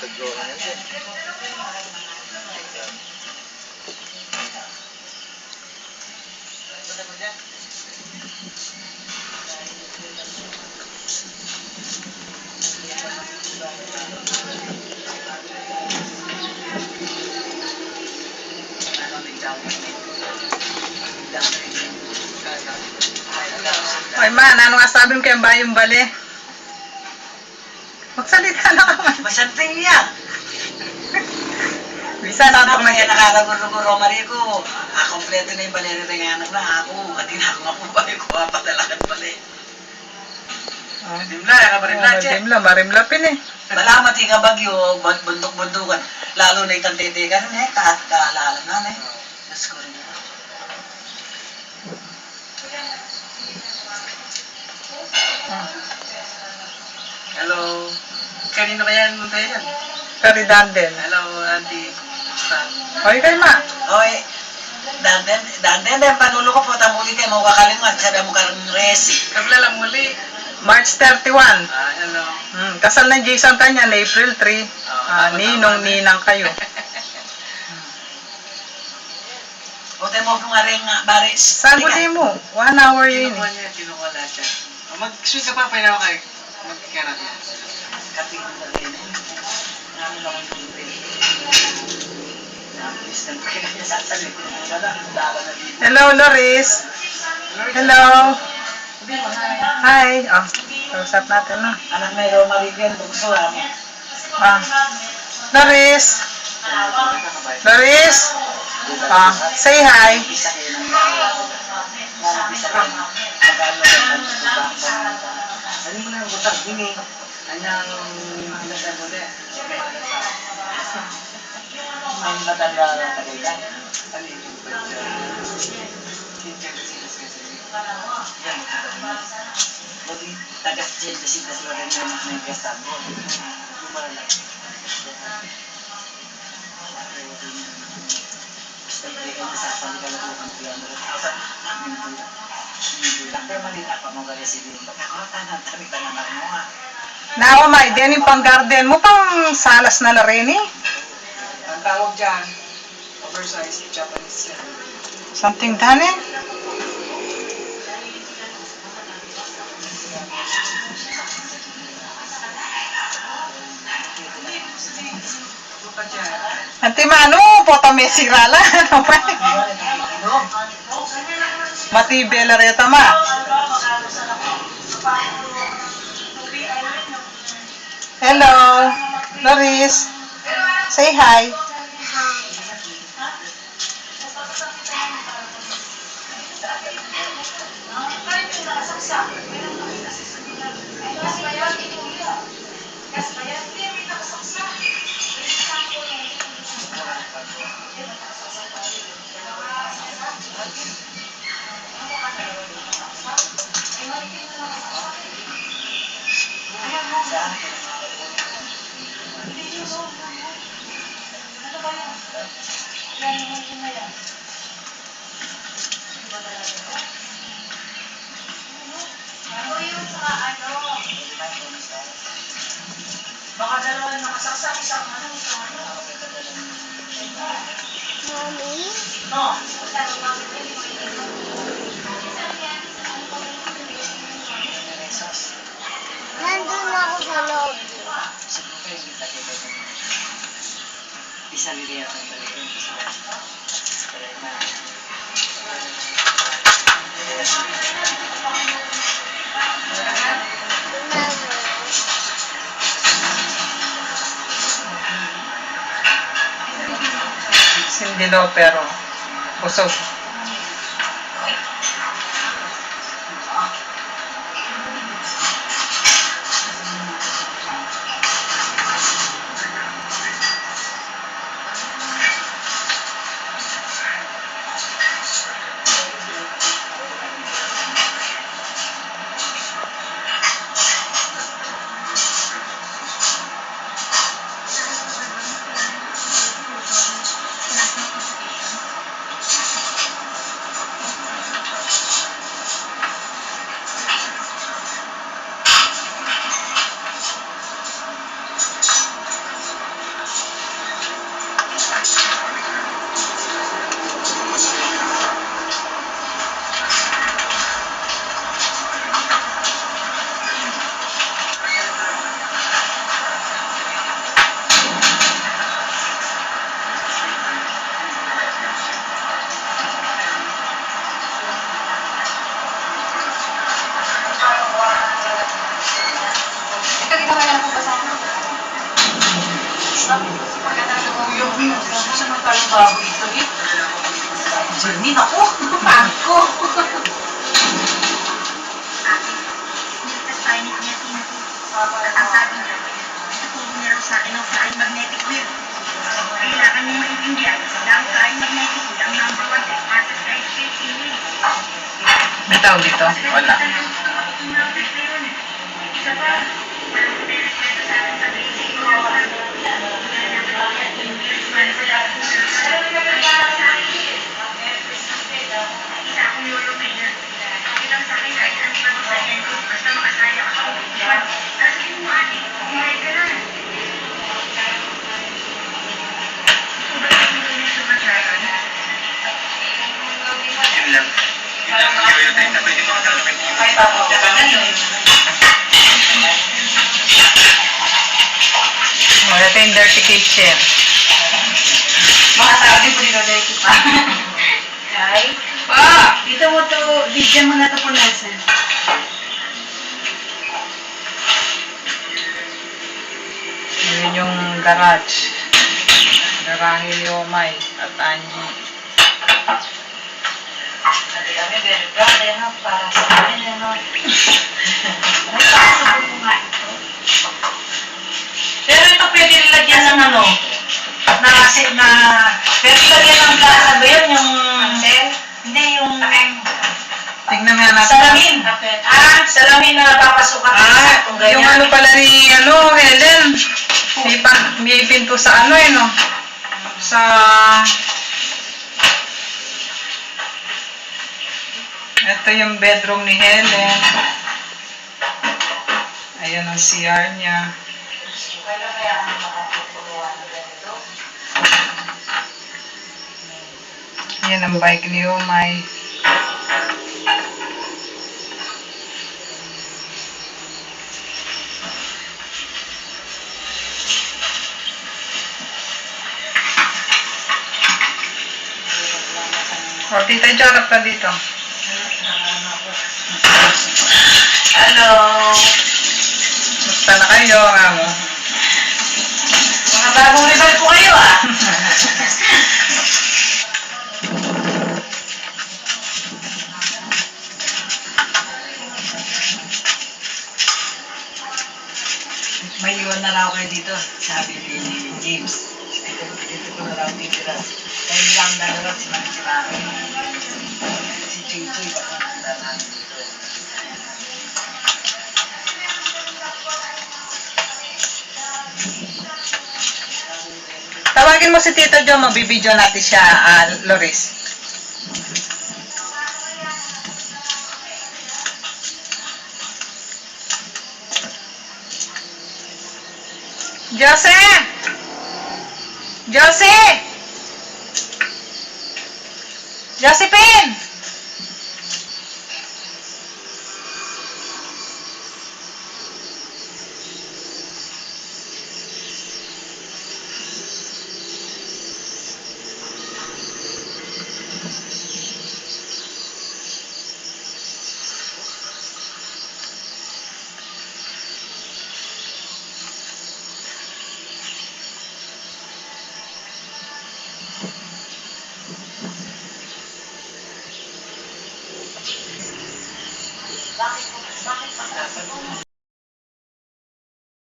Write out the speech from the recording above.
Ay man, ano nga sabi mo kayong bayong bali? Magsalita na ka man. Masanting niya. Bisa na itong Kaya nakalaguro Maria ko. Kompleto na yung baleri ng anak na ako. At ako nga po ba yung kuha padalakan pala eh. Dimla, kabarimla siya. Dimla, marimla pin eh. Malamat yung kabagyo, bundok-bundukan. Lalo na itang titigan na eh, kaalala na eh. Diyos ko rin. Hello. Kanino ba yan? Munta yan? Karidanden. Hello, Auntie. Oy, kay ma. Oy, danden, panulo ko po, tamuli kayo, mawakalingan, sabi mo karang resi. Kabla lang muli. March 31. Hello. Kasal na Jason kanya na April 3. Ninong-ninang kayo. O, tayo mo kung aring baris. Saan mo? 1 hour yun Kinukuha eh. niya, kinukuha lahat siya. Mag-sweet ka pa, painaw kayo. Mag-karat niya. Katingin na rin eh. Namin ako yung pinipin. Distant pa kaya niya sasalit. Hello, Loris. Hello. Hi. Oh, kausap natin na. Anak na yung Marigan, bugso mo. Loris. Loris. Say hi. Ano mo na yung butang ini? Anyang inasan mo na. Ang matanda na talaga. Ano yung butang? Yan. Buti tagas-chenda-sinda sila rin ng kasama mo. Lumalag. Basta hindi ka nasasali ka lang ang plano. Pero malita pa mong galing pagkakatanan, tabi-tanan mo nga. Nawa may, din yung pang-garden mo, pang salas na na rin eh. Ang tawag dyan, oversized Japanese. Something done eh. Nanti mano, pota may sirala. Mati bela reta ma. Hello, Loris. Say hi. Baka dalawa nakasaksak, isang ano. Mommy? No. Nandun ako sa loob. Isa niliya ko talaga. Sindilo pero usog. Samantalang bago ito eh. Jenny, naku, pangit ko. Nilipas tayo ni Kuya Timothy. Ang sabi niya, natutulong niya raw sa akin ang flying magnetic field. Kailangan mong maintindihan na ang flying magnetic field ang number one exercise field in me. May tao dito? Wala. Isa pa, walang respeto sa akin sa basic ko. Isa akong European. Okay lang sa akin kahit anong pagsasayan ko. Basta makasaya ka sa upuan. Tapos mo ate, buhay ka na. Kung ba't hindi na sumasaran? Yun lang. Yun lang yung time na pwede mo magkaroon ng team. Ay, tapos ka na yun. Oh, ito yung dirty kitchen. Mga sabi ko dito dahil kita. Ay, Pa! dito mo to, bigyan mo na to punasan. Yun yung garage. Garahe ni Omay at Angie. Sabi kami, very proud eh, no? Para sa amin, eh, no? Ay, pakasabog mo nga ito. Pero ito pwede nilagyan ng ano? Na, pwede lagyan ng plaza ba yun? Yung... Hindi, yung... Tignan nga natin. Salamin. Salamin na papasukan sa kung ganyan. Yung ano pala ni Helen. May pinto sa ano no? Sa... Ito yung bedroom ni Helen. Ayan ang CR niya. Kailan kaya ang makapupuluan na ganito? Yan ang bike ni Omay. O, tita, charap ka dito. Hello! Basta na kayo, amo. Mga bagong rival po kayo ah! May iwan na raw kayo dito, sabi ni James. Dito ko na raw titira. Kaya lang dalawa si Manchirami. Si Chuy Chuy, baka nanda natin dito. Tawagin mo si Tito Jo, mabibidyo natin siya, Loris. Jose! Jose! Josephine! Bakit pa dapat?